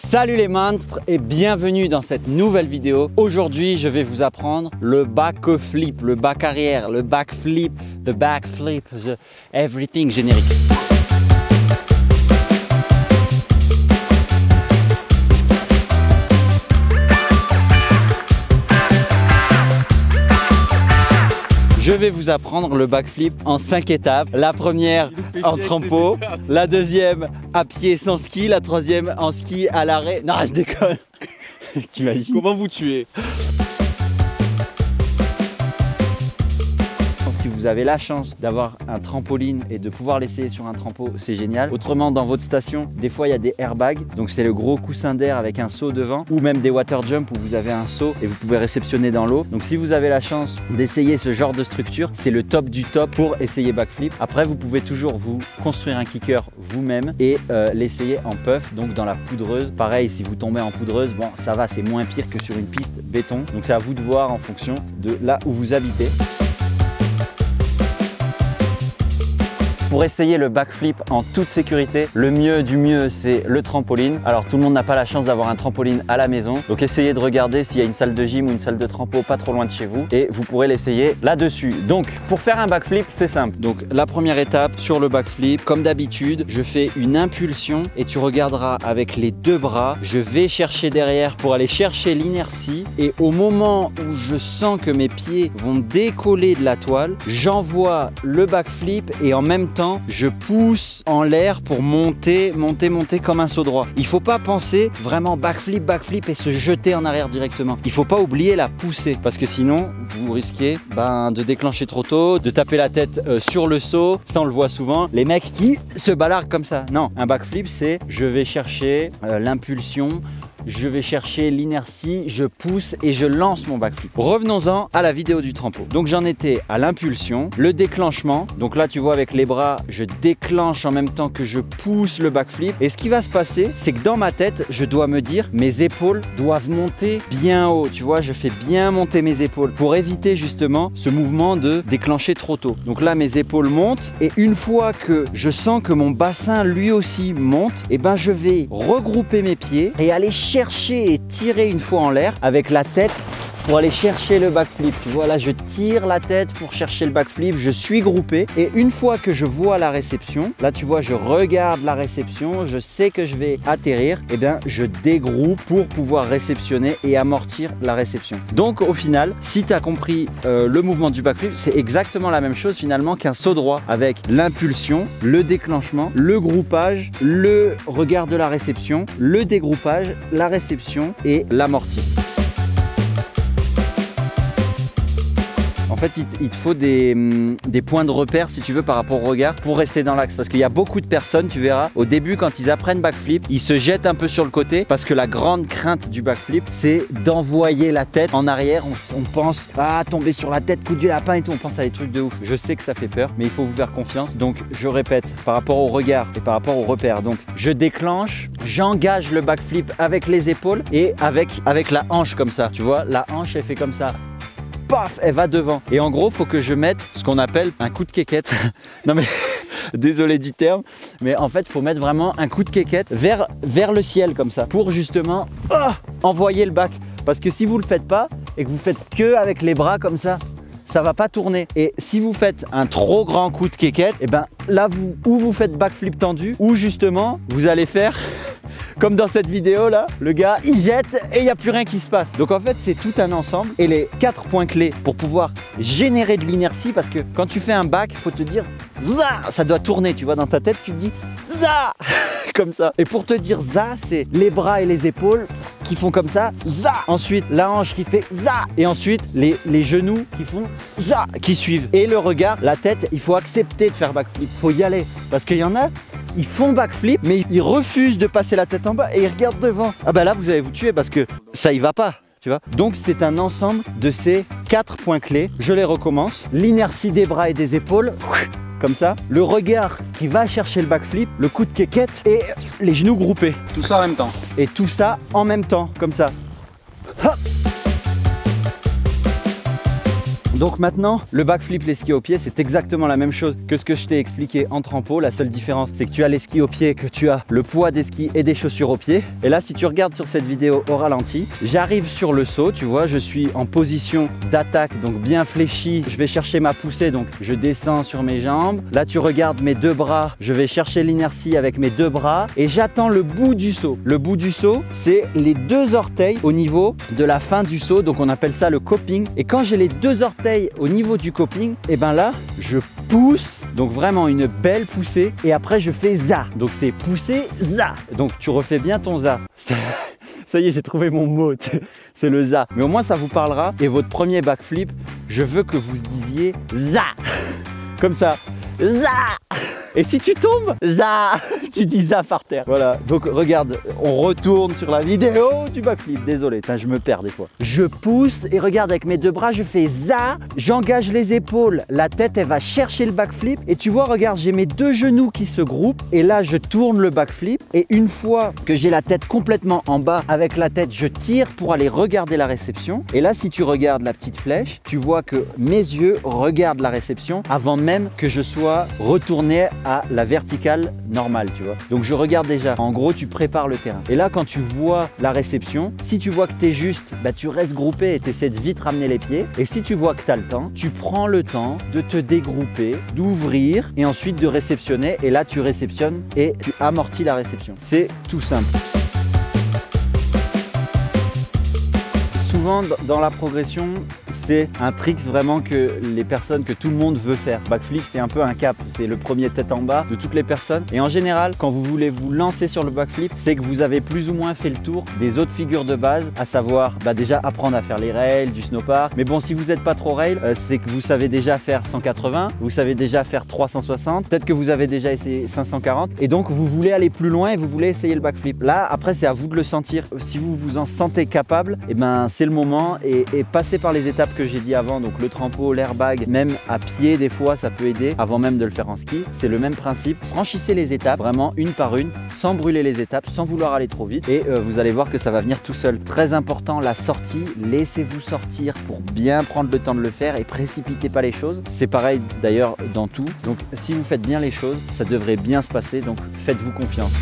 Salut les monstres et bienvenue dans cette nouvelle vidéo. Aujourd'hui, je vais vous apprendre le back flip, le back arrière, le back flip, the everything générique. Je vais vous apprendre le backflip en 5 étapes. La première en trampo, la deuxième à pied sans ski, la troisième en ski à l'arrêt. Non, je déconne. T'imagines? Comment vous tuez? Si vous avez la chance d'avoir un trampoline et de pouvoir l'essayer sur un trampo, c'est génial. Autrement, dans votre station, des fois il y a des airbags, donc c'est le gros coussin d'air avec un seau devant, ou même des water jump où vous avez un seau et vous pouvez réceptionner dans l'eau. Donc si vous avez la chance d'essayer ce genre de structure, c'est le top du top pour essayer backflip. Après, vous pouvez toujours vous construire un kicker vous-même et l'essayer en puff, donc dans la poudreuse. Pareil, si vous tombez en poudreuse, bon ça va, c'est moins pire que sur une piste béton. Donc c'est à vous de voir en fonction de là où vous habitez. Pour essayer le backflip en toute sécurité, le mieux du mieux, c'est le trampoline. Alors tout le monde n'a pas la chance d'avoir un trampoline à la maison. Donc essayez de regarder s'il y a une salle de gym ou une salle de trampo pas trop loin de chez vous et vous pourrez l'essayer là-dessus. Donc pour faire un backflip, c'est simple. Donc la première étape sur le backflip, comme d'habitude, je fais une impulsion et tu regarderas avec les deux bras. Je vais chercher derrière pour aller chercher l'inertie et au moment où je sens que mes pieds vont décoller de la toile, j'envoie le backflip et en même temps, je pousse en l'air pour monter comme un saut droit. Il ne faut pas penser vraiment backflip et se jeter en arrière directement. Il ne faut pas oublier la poussée parce que sinon, vous risquez de déclencher trop tôt, de taper la tête sur le saut. Ça, on le voit souvent. Les mecs qui se balarguent comme ça. Non, un backflip, c'est je vais chercher l'impulsion. Je vais chercher l'inertie, je pousse et je lance mon backflip. Revenons-en à la vidéo du trampo. Donc j'en étais à l'impulsion, le déclenchement. Donc là tu vois avec les bras, je déclenche en même temps que je pousse le backflip. Et ce qui va se passer, c'est que dans ma tête, je dois me dire mes épaules doivent monter bien haut. Tu vois, je fais bien monter mes épaules pour éviter justement ce mouvement de déclencher trop tôt. Donc là mes épaules montent et une fois que je sens que mon bassin lui aussi monte, et ben je vais regrouper mes pieds et aller chercher et tirer une fois en l'air avec la tête pour aller chercher le backflip. Tu vois là, je tire la tête pour chercher le backflip, je suis groupé et une fois que je vois la réception, là tu vois, je regarde la réception, je sais que je vais atterrir, et bien je dégroupe pour pouvoir réceptionner et amortir la réception. Donc au final, si tu as compris le mouvement du backflip, c'est exactement la même chose finalement qu'un saut droit avec l'impulsion, le déclenchement, le groupage, le regard de la réception, le dégroupage, la réception et l'amorti. En fait, il te faut des points de repère, si tu veux, par rapport au regard pour rester dans l'axe. Parce qu'il y a beaucoup de personnes, tu verras, au début, quand ils apprennent backflip, ils se jettent un peu sur le côté parce que la grande crainte du backflip, c'est d'envoyer la tête en arrière. On pense à tomber sur la tête, coup du lapin et tout. On pense à des trucs de ouf. Je sais que ça fait peur, mais il faut vous faire confiance. Donc, je répète, par rapport au regard et par rapport au repère. Donc, je déclenche, j'engage le backflip avec les épaules et avec la hanche comme ça. Tu vois, la hanche, elle fait comme ça. Paf, elle va devant. Et en gros, il faut que je mette ce qu'on appelle un coup de quéquette. Non mais, désolé du terme, mais en fait, il faut mettre vraiment un coup de quéquette vers le ciel comme ça pour justement envoyer le back. Parce que si vous ne le faites pas et que vous faites que avec les bras comme ça va pas tourner. Et si vous faites un trop grand coup de quéquette, et ben là, vous faites backflip tendu ou justement, vous allez faire... Comme dans cette vidéo là, le gars il jette et il n'y a plus rien qui se passe. Donc en fait c'est tout un ensemble et les 4 points clés pour pouvoir générer de l'inertie, parce que quand tu fais un back, il faut te dire za, ça doit tourner, tu vois, dans ta tête tu te dis za comme ça. Et pour te dire za, c'est les bras et les épaules qui font comme ça, za. Ensuite la hanche qui fait za. Et ensuite les genoux qui font za, qui suivent. Et le regard, la tête, il faut accepter de faire backflip, il faut y aller. Parce qu'il y en a, ils font backflip, mais ils refusent de passer la tête en bas et ils regardent devant. Ah bah là, vous allez vous tuer parce que ça y va pas, tu vois. Donc c'est un ensemble de ces 4 points clés. Je les recommence. L'inertie des bras et des épaules, comme ça. Le regard qui va chercher le backflip, le coup de quéquette et les genoux groupés. Tout ça en même temps. Et tout ça en même temps, comme ça. Hop. Donc maintenant, le backflip, les skis au pied, c'est exactement la même chose que ce que je t'ai expliqué en trampo. La seule différence, c'est que tu as les skis au pied, que tu as le poids des skis et des chaussures au pied. Et là, si tu regardes sur cette vidéo au ralenti, j'arrive sur le saut, tu vois, je suis en position d'attaque, donc bien fléchi. Je vais chercher ma poussée, donc je descends sur mes jambes. Là, tu regardes mes deux bras, je vais chercher l'inertie avec mes deux bras et j'attends le bout du saut. Le bout du saut, c'est les deux orteils au niveau de la fin du saut, donc on appelle ça le coping. Et quand j'ai les deux orteils au niveau du coping, et ben là, je pousse, donc vraiment une belle poussée, et après je fais za. Donc c'est pousser, za. Donc tu refais bien ton za. Ça y est, j'ai trouvé mon mot, c'est le za. Mais au moins ça vous parlera. Et votre premier backflip, je veux que vous disiez za. Comme ça, za. Et si tu tombes, za, tu dis za par terre. Voilà, donc regarde, on retourne sur la vidéo du backflip. Désolé, je me perds des fois. Je pousse et regarde, avec mes deux bras, je fais za, j'engage les épaules, la tête, elle va chercher le backflip. Et tu vois, regarde, j'ai mes deux genoux qui se groupent. Et là, je tourne le backflip. Et une fois que j'ai la tête complètement en bas, avec la tête, je tire pour aller regarder la réception. Et là, si tu regardes la petite flèche, tu vois que mes yeux regardent la réception avant même que je sois retourné à la verticale normale, tu vois. Donc je regarde déjà. En gros, tu prépares le terrain. Et là, quand tu vois la réception, si tu vois que tu es juste, bah, tu restes groupé et tu essaies de vite ramener les pieds. Et si tu vois que tu as le temps, tu prends le temps de te dégrouper, d'ouvrir et ensuite de réceptionner. Et là, tu réceptionnes et tu amortis la réception. C'est tout simple. Souvent dans la progression, c'est un trick vraiment que les personnes, que tout le monde veut faire. Backflip, c'est un peu un cap, c'est le premier tête en bas de toutes les personnes. Et en général, quand vous voulez vous lancer sur le backflip, c'est que vous avez plus ou moins fait le tour des autres figures de base, à savoir déjà apprendre à faire les rails, du snowpark. Mais bon, si vous n'êtes pas trop rail, c'est que vous savez déjà faire 180, vous savez déjà faire 360, peut-être que vous avez déjà essayé 540. Et donc, vous voulez aller plus loin et vous voulez essayer le backflip. Là, après, c'est à vous de le sentir. Si vous vous en sentez capable, et ben c'est le moment et passer par les étapes que j'ai dit avant, donc le trampo, l'airbag, même à pied des fois ça peut aider avant même de le faire en ski. C'est le même principe, franchissez les étapes vraiment une par une, sans brûler les étapes, sans vouloir aller trop vite et vous allez voir que ça va venir tout seul. Très important, la sortie, laissez-vous sortir pour bien prendre le temps de le faire et précipitez pas les choses. C'est pareil d'ailleurs dans tout, donc si vous faites bien les choses, ça devrait bien se passer, donc faites-vous confiance.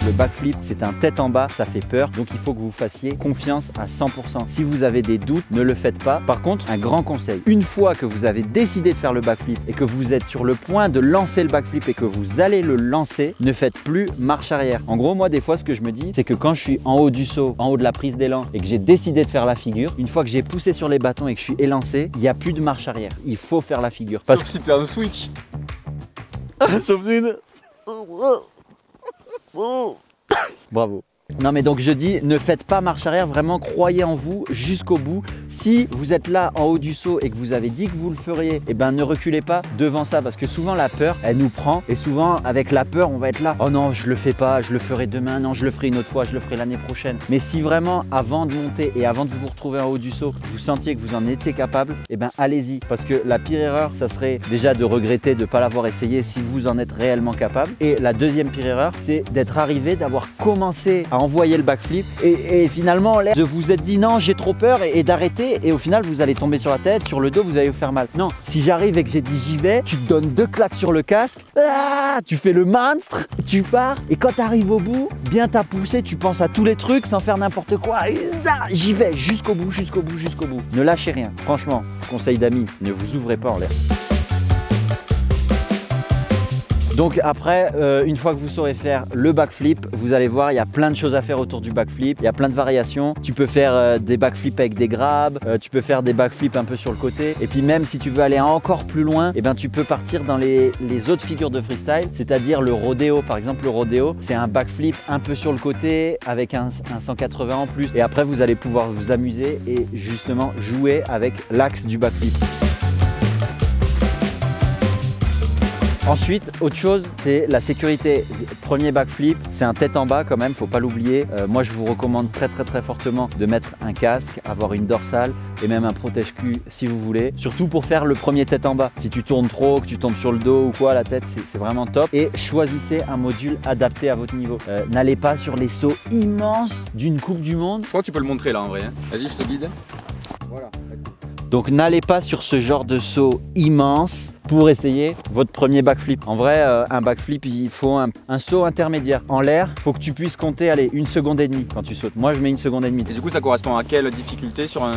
Le backflip, c'est un tête en bas, ça fait peur, donc il faut que vous fassiez confiance à 100%. Si vous avez des doutes, ne le faites pas. Par contre, un grand conseil, une fois que vous avez décidé de faire le backflip et que vous êtes sur le point de lancer le backflip et que vous allez le lancer, ne faites plus marche arrière. En gros, moi, des fois, ce que je me dis, c'est que quand je suis en haut du saut, en haut de la prise d'élan et que j'ai décidé de faire la figure, une fois que j'ai poussé sur les bâtons et que je suis élancé, il n'y a plus de marche arrière. Il faut faire la figure. Parce que si t'es un switch. Bravo. Non mais donc je dis, ne faites pas marche arrière, vraiment croyez en vous jusqu'au bout. Si vous êtes là en haut du saut et que vous avez dit que vous le feriez, et ben ne reculez pas devant ça parce que souvent la peur, elle nous prend et souvent avec la peur, on va être là. Oh non, je le fais pas, je le ferai demain, non, je le ferai une autre fois, je le ferai l'année prochaine. Mais si vraiment avant de monter et avant de vous retrouver en haut du saut, vous sentiez que vous en étiez capable, et ben allez-y parce que la pire erreur, ça serait déjà de regretter de ne pas l'avoir essayé si vous en êtes réellement capable. Et la deuxième pire erreur, c'est d'être arrivé, d'avoir commencé à envoyer le backflip et finalement de vous être dit non j'ai trop peur et d'arrêter et au final vous allez tomber sur la tête, sur le dos, vous allez vous faire mal. Non, si j'arrive et que j'ai dit j'y vais, tu te donnes 2 claques sur le casque, tu fais le monstre, tu pars et quand tu arrives au bout, bien t'as poussé, tu penses à tous les trucs sans faire n'importe quoi et j'y vais jusqu'au bout, jusqu'au bout, jusqu'au bout. Ne lâchez rien, franchement, conseil d'amis, ne vous ouvrez pas en l'air. Donc après, une fois que vous saurez faire le backflip, vous allez voir, il y a plein de choses à faire autour du backflip. Il y a plein de variations. Tu peux faire des backflips avec des grabs, tu peux faire des backflips un peu sur le côté. Et puis même si tu veux aller encore plus loin, eh ben, tu peux partir dans les autres figures de freestyle, c'est-à-dire le rodéo. Par exemple, le rodéo, c'est un backflip un peu sur le côté avec un 180 en plus. Et après, vous allez pouvoir vous amuser et justement jouer avec l'axe du backflip. Ensuite, autre chose, c'est la sécurité. Premier backflip, c'est un tête en bas quand même, faut pas l'oublier. Moi, je vous recommande très fortement de mettre un casque, avoir une dorsale et même un protège-cul si vous voulez. Surtout pour faire le premier tête en bas. Si tu tournes trop, que tu tombes sur le dos ou quoi, la tête, c'est vraiment top. Et choisissez un module adapté à votre niveau. N'allez pas sur les sauts immenses d'une Coupe du Monde. Je crois que tu peux le montrer là en vrai. Hein. Vas-y, je te guide. Voilà. Donc n'allez pas sur ce genre de saut immense pour essayer votre premier backflip. En vrai, un backflip, il faut un saut intermédiaire. En l'air, il faut que tu puisses compter, allez, 1 seconde et demie quand tu sautes. Moi, je mets 1 seconde et demie. Et du coup, ça correspond à quelle difficulté sur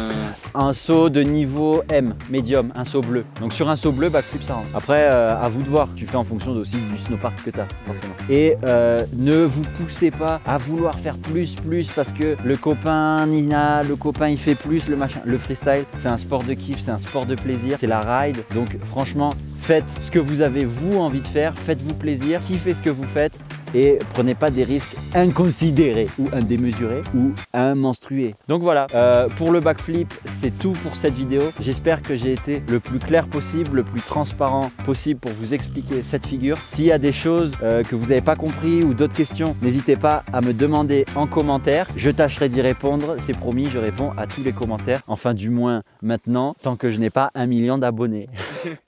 un saut de niveau M, médium, un saut bleu. Donc sur un saut bleu, backflip, ça rentre. Après, à vous de voir. Tu fais en fonction aussi du snowpark que tu as, forcément. Et ne vous poussez pas à vouloir faire plus parce que le copain, Nina, le copain, il fait plus, le machin. Le freestyle, c'est un sport de kiff, c'est un sport de plaisir, c'est la ride. Donc franchement, faites ce que vous avez vous envie de faire, faites-vous plaisir, kiffez ce que vous faites et prenez pas des risques inconsidérés ou indémesurés ou inmenstrués. Donc voilà, pour le backflip, c'est tout pour cette vidéo. J'espère que j'ai été le plus clair possible, le plus transparent possible pour vous expliquer cette figure. S'il y a des choses que vous n'avez pas compris ou d'autres questions, n'hésitez pas à me demander en commentaire. Je tâcherai d'y répondre, c'est promis, je réponds à tous les commentaires. Enfin du moins maintenant, tant que je n'ai pas 1 million d'abonnés.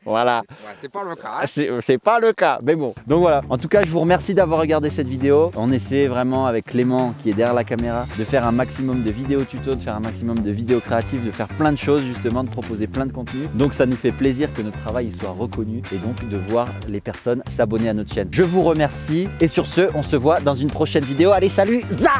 Voilà. Ouais, c'est pas le cas. C'est pas le cas, mais bon. Donc voilà, en tout cas, je vous remercie d'avoir regardé cette vidéo. On essaie vraiment avec Clément qui est derrière la caméra de faire un maximum de vidéos tutos, de faire un maximum de vidéos créatives, de faire plein de choses justement, de proposer plein de contenus. Donc ça nous fait plaisir que notre travail soit reconnu et donc de voir les personnes s'abonner à notre chaîne. Je vous remercie et sur ce, on se voit dans une prochaine vidéo. Allez, salut, za!